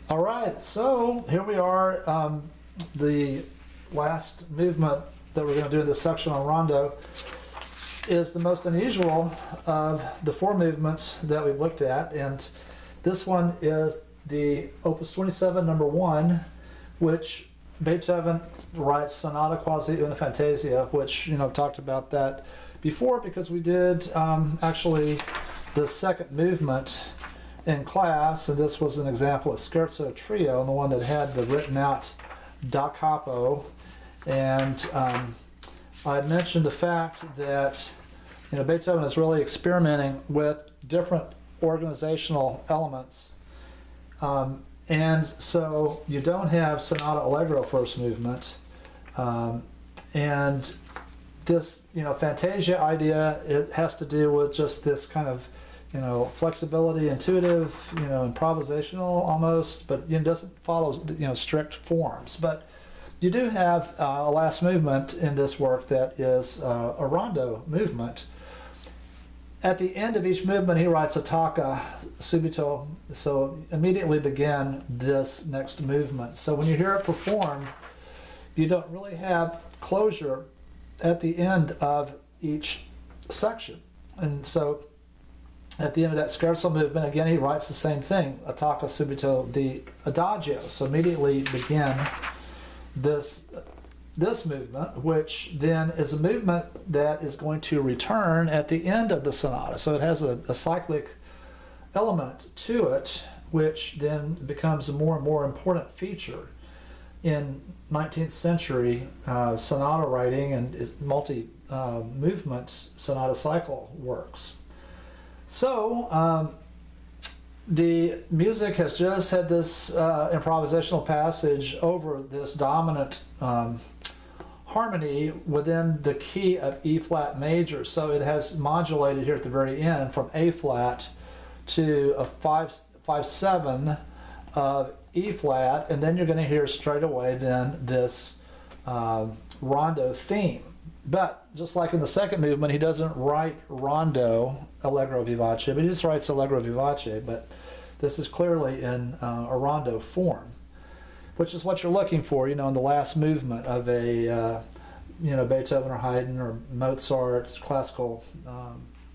All right, so here we are. The last movement that we're going to do in this section on rondo is the most unusual of the four movements that we've looked at, and this one is the Opus 27, number 1, which Beethoven writes Sonata quasi una fantasia, which, you know, I've talked about that before because we did actually the second movement in class, and this was an example of scherzo trio, and the one that had the written out da capo. And I mentioned the fact that, you know, Beethoven is really experimenting with different organizational elements, and so you don't have sonata allegro first movement, and this, you know, fantasia idea, it has to do with just this kind of, you know, flexibility, intuitive, you know, improvisational almost, but it doesn't follow, you know, strict forms. But you do have a last movement in this work that is a rondo movement. At the end of each movement, he writes attacca subito, so immediately begin this next movement. So when you hear it performed, you don't really have closure at the end of each section. And so at the end of that scherzo movement, again, he writes the same thing, attacca subito the adagio. So immediately begin this movement, which then is a movement that is going to return at the end of the sonata. So it has a cyclic element to it, which then becomes a more and more important feature in 19th century sonata writing and multi-movement sonata cycle works. So the music has just had this improvisational passage over this dominant harmony within the key of E flat major. So it has modulated here at the very end from A flat to a 5/7 of E flat, and then you're going to hear straight away then this rondo theme. But just like in the second movement, he doesn't write rondo allegro vivace, but he just writes allegro vivace. But this is clearly in a rondo form, which is what you're looking for, you know, in the last movement of a you know, Beethoven or Haydn or Mozart classical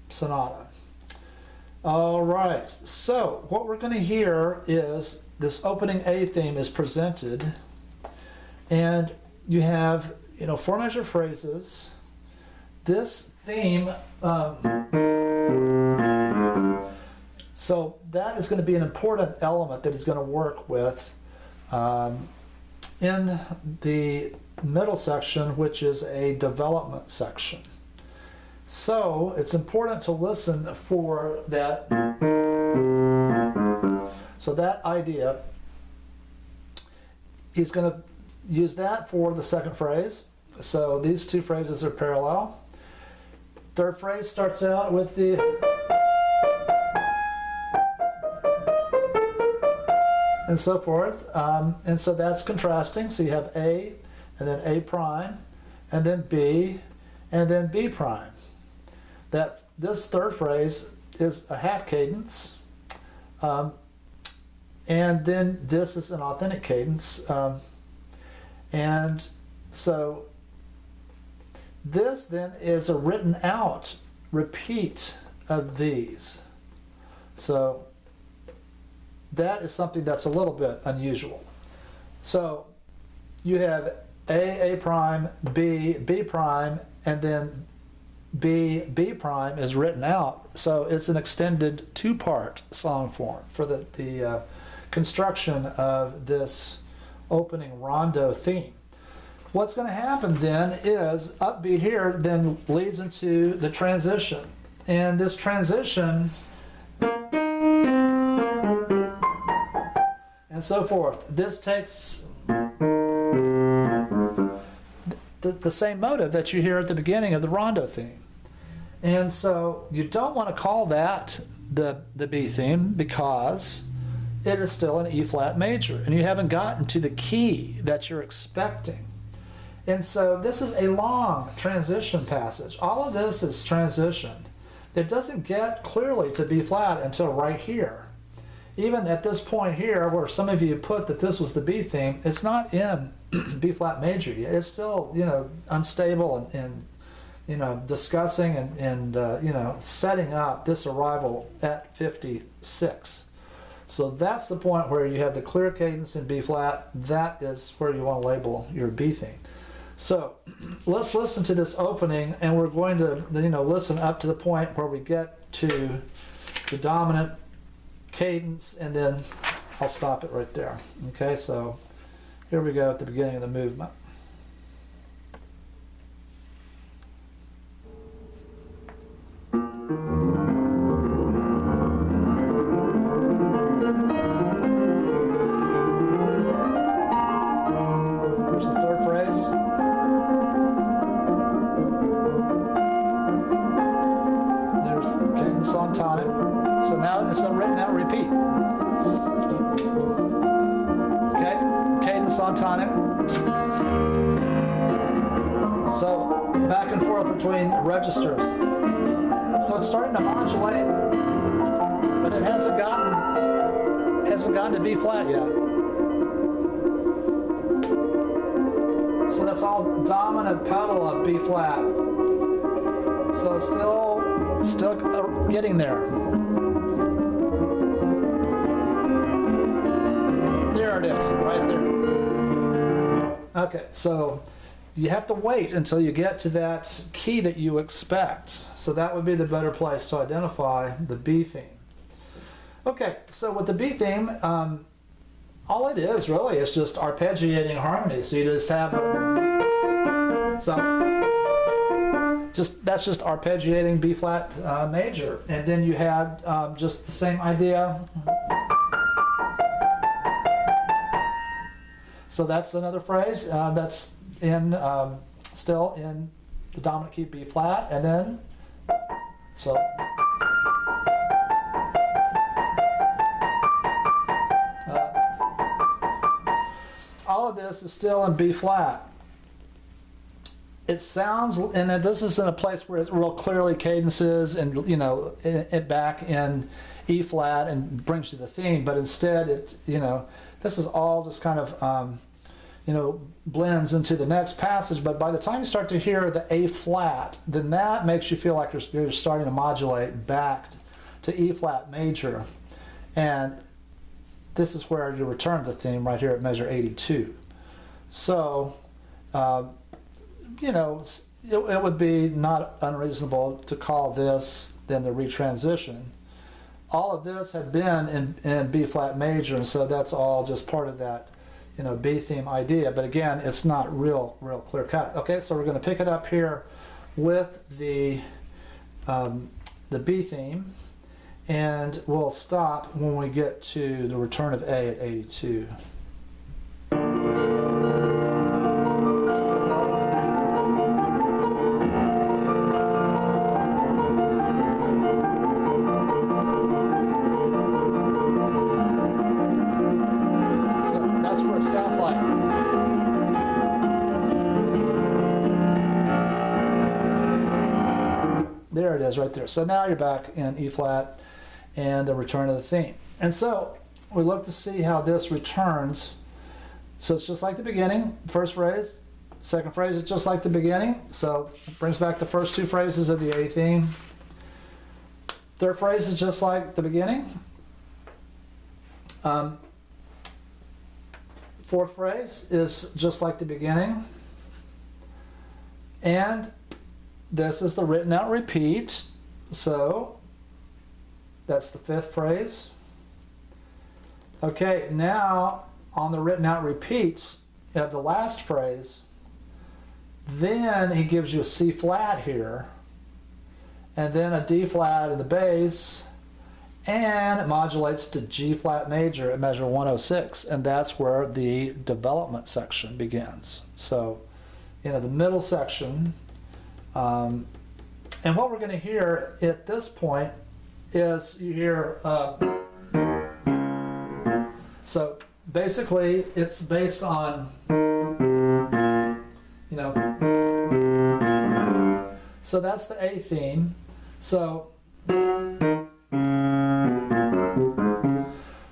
sonata. All right, so what we're going to hear is this opening A theme is presented, and you have, you know, 4 measure phrases. This theme, so that is going to be an important element that he's going to work with in the middle section, which is a development section. So it's important to listen for that. So that idea, he's going to use that for the second phrase. So these two phrases are parallel. Third phrase starts out with the and so forth, and so that's contrasting. So you have A, and then A prime, and then B, and then B prime. That this third phrase is a half cadence, and then this is an authentic cadence, and so this then is a written out repeat of these. So that is something that's a little bit unusual. So you have A prime, B prime, and then B prime is written out. So it's an extended 2-part song form for the construction of this opening rondo theme. What's going to happen then is upbeat here then leads into the transition, and this transition and so forth. This takes the same motive that you hear at the beginning of the rondo theme. And so you don't want to call that the B theme because it is still an E flat major and you haven't gotten to the key that you're expecting. And so this is a long transition passage. All of this is transition. It doesn't get clearly to B flat until right here. even at this point here, where some of you put that this was the B theme, it's not in B flat major yet. It's still, you know, unstable and you know, discussing and you know, setting up this arrival at 56. So that's the point where you have the clear cadence in B flat. That is where you want to label your B theme. So let's listen to this opening, and we're going to, you know, listen up to the point where we get to the dominant cadence, and then I'll stop it right there. Okay, so here we go at the beginning of the movement. Here's the third phrase. There's the cadence on tonic. So now it's a written out repeat. Okay, cadence on tonic. So back and forth between registers. So it's starting to modulate, but it hasn't gotten to B flat yet. So that's all dominant pedal of B flat. So it's still getting there. There it is, right there. Okay, so you have to wait until you get to that key that you expect. So that would be the better place to identify the B theme. Okay, so with the B theme, all it is really is just arpeggiating harmony. So you just have that's just arpeggiating B flat major, and then you have just the same idea. So that's another phrase that's in still in the dominant key B flat, and then so. All of this is still in B flat. It sounds, and this is in a place where it's real clearly cadences and, you know, it back in E flat and brings you the theme, but instead it, you know, this is all just kind of, you know, blends into the next passage. But by the time you start to hear the A flat, then that makes you feel like you're starting to modulate back to E flat major, and this is where you return the theme right here at measure 82. So, you know, it would be not unreasonable to call this then the retransition. All of this had been in B flat major, and so that's all just part of that, you know, B theme idea. But again, it's not real clear cut. Okay, so we're going to pick it up here with the B theme, and we'll stop when we get to the return of A at 82. There it is right there. So now you're back in E flat and the return of the theme. And so we look to see how this returns. So it's just like the beginning, first phrase. Second phrase is just like the beginning. So it brings back the first two phrases of the A theme. Third phrase is just like the beginning. Fourth phrase is just like the beginning. And this is the written out repeat, so that's the fifth phrase. Okay, now on the written out repeats of the last phrase, then he gives you a C flat here, and then a D flat in the bass, and it modulates to G flat major at measure 106, and that's where the development section begins. So, you know, the middle section. And what we're going to hear at this point is you hear, so basically it's based on, you know, so that's the A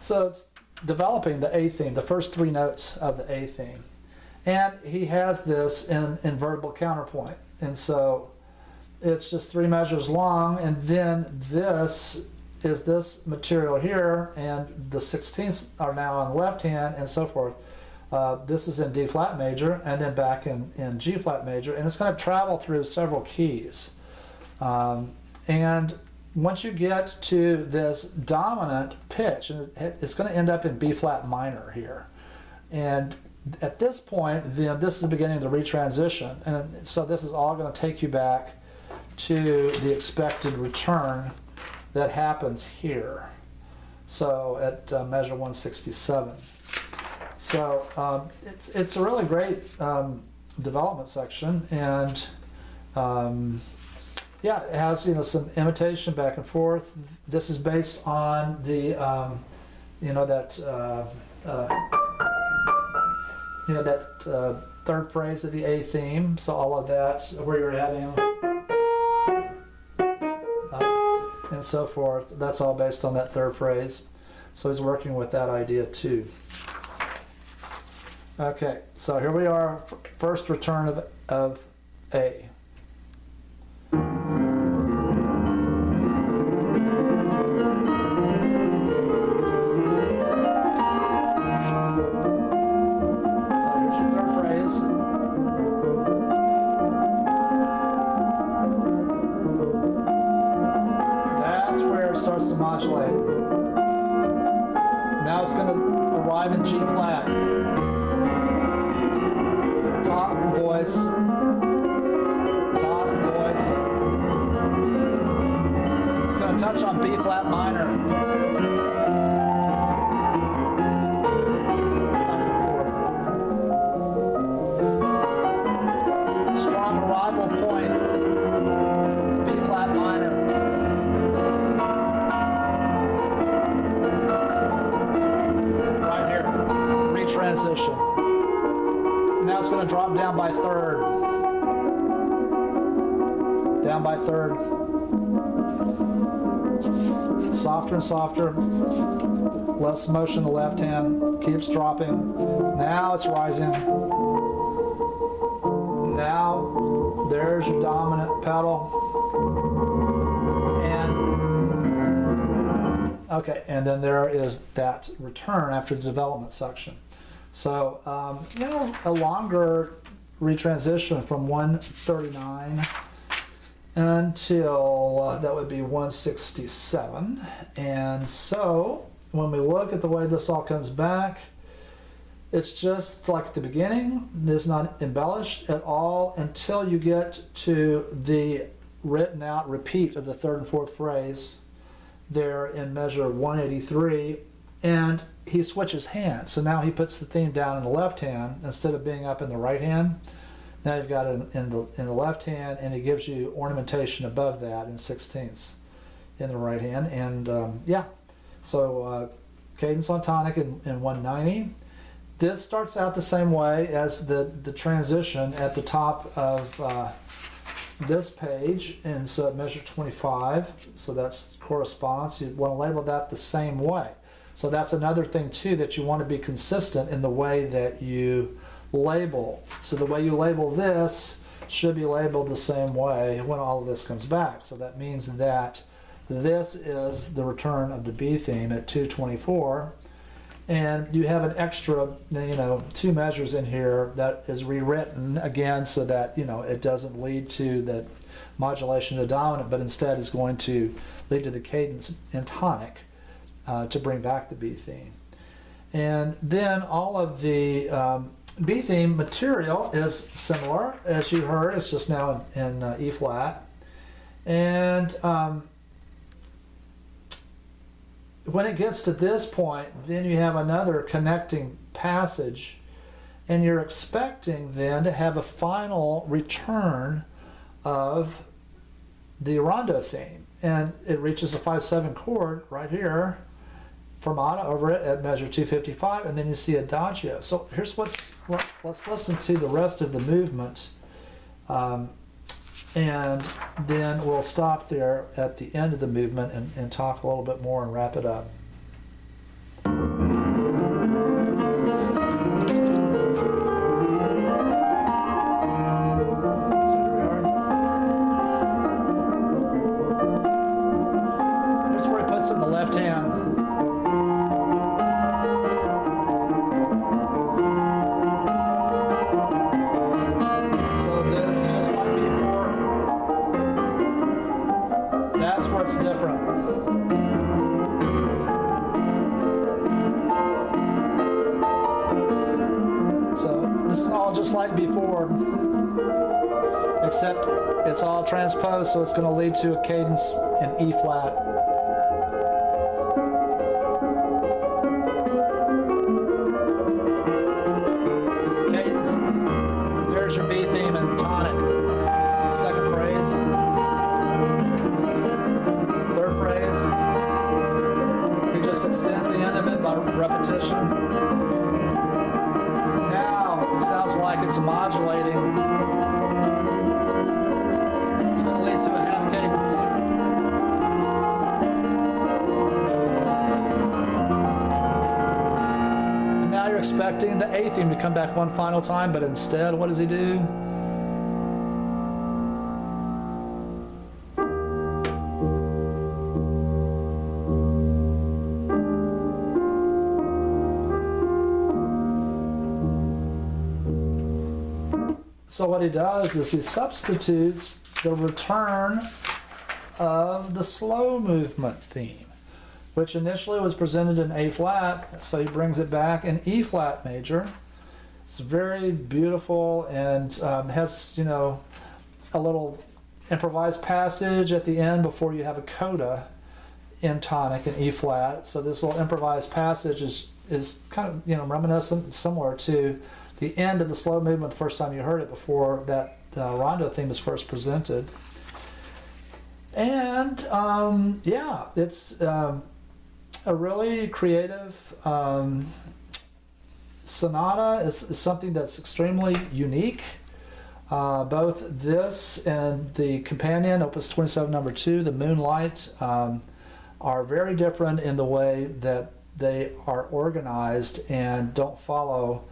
So it's developing the A theme, the first three notes of the A theme. And he has this in invertible counterpoint. And so it's just 3 measures long, and then this is this material here, and the 16ths are now on the left hand, and so forth. This is in D flat major, and then back in G flat major, and it's going to travel through several keys. And once you get to this dominant pitch, and it's going to end up in B flat minor here. And at this point, then this is the beginning of the retransition, and so this is all going to take you back to the expected return that happens here. So at measure 167. So it's a really great development section, and yeah, it has some imitation back and forth. This is based on the that third phrase of the A theme. So all of that where you're having and so forth, that's all based on that third phrase. So he's working with that idea too. Okay, so here we are, first return of A. Starts to modulate. Now it's going to arrive in G flat. Top voice. Top voice. It's going to touch on B flat minor. Back and forth. Strong arrival point. B flat minor. Transition. Now it's going to drop down by third. Down by third. Softer and softer. Less motion in the left hand. Keeps dropping. Now it's rising. Now there's your dominant pedal. Okay, and then there is that return after the development section. So, a longer retransition from 139 until that would be 167. And so, when we look at the way this all comes back, it's just like the beginning. It's not embellished at all until you get to the written out repeat of the third and fourth phrase there in measure 183, and he switches hands. So now he puts the theme down in the left hand instead of being up in the right hand. Now you've got it in the left hand, and he gives you ornamentation above that in 16ths in the right hand. And yeah, so cadence on tonic in 190. This starts out the same way as the transition at the top of this page, and so at measure 25, so that's corresponds. You want to label that the same way. So that's another thing too, that you want to be consistent in the way that you label. So the way you label this should be labeled the same way when all of this comes back. So that means that this is the return of the B theme at 224, and you have an extra 2 measures in here that is rewritten again, so that it doesn't lead to the modulation to dominant, but instead is going to lead to the cadence in tonic to bring back the B theme. And then all of the B theme material is similar, as you heard. It's just now in E flat. And when it gets to this point, then you have another connecting passage, and you're expecting then to have a final return of the rondo theme. And it reaches a 5/7 chord right here, fermata over it at measure 255, and then you see adagio. So here's let's listen to the rest of the movement, and then we'll stop there at the end of the movement and talk a little bit more and wrap it up. like before, except it's all transposed, so it's going to lead to a cadence in E flat. Cadence, there's your B theme and tonic. Second phrase. Third phrase. He just extends the end of it by repetition. Now it sounds like it's modulating. It's going to lead to a half cadence. And now you're expecting the A theme to come back one final time, but instead, what does he do? So what he does is he substitutes the return of the slow movement theme, which initially was presented in A flat, so he brings it back in E flat major. It's very beautiful and has, you know, a little improvised passage at the end before you have a coda in tonic in E flat. So this little improvised passage is kind of, you know, reminiscent, similar to the end of the slow movement the first time you heard it before that rondo theme was first presented. And yeah, it's a really creative sonata. Is something that's extremely unique. Both this and the companion, Opus 27 number 2, the Moonlight, are very different in the way that they are organized and don't follow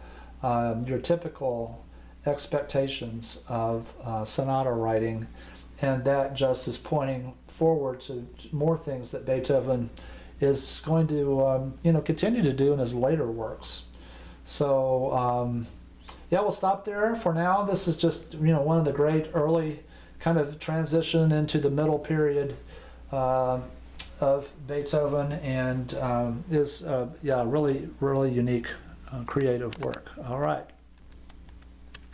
your typical expectations of sonata writing, and that just is pointing forward to more things that Beethoven is going to you know, continue to do in his later works. So yeah, we'll stop there for now. This is just, you know, one of the great early kind of transition into the middle period of Beethoven, and is yeah, really unique creative work. All right.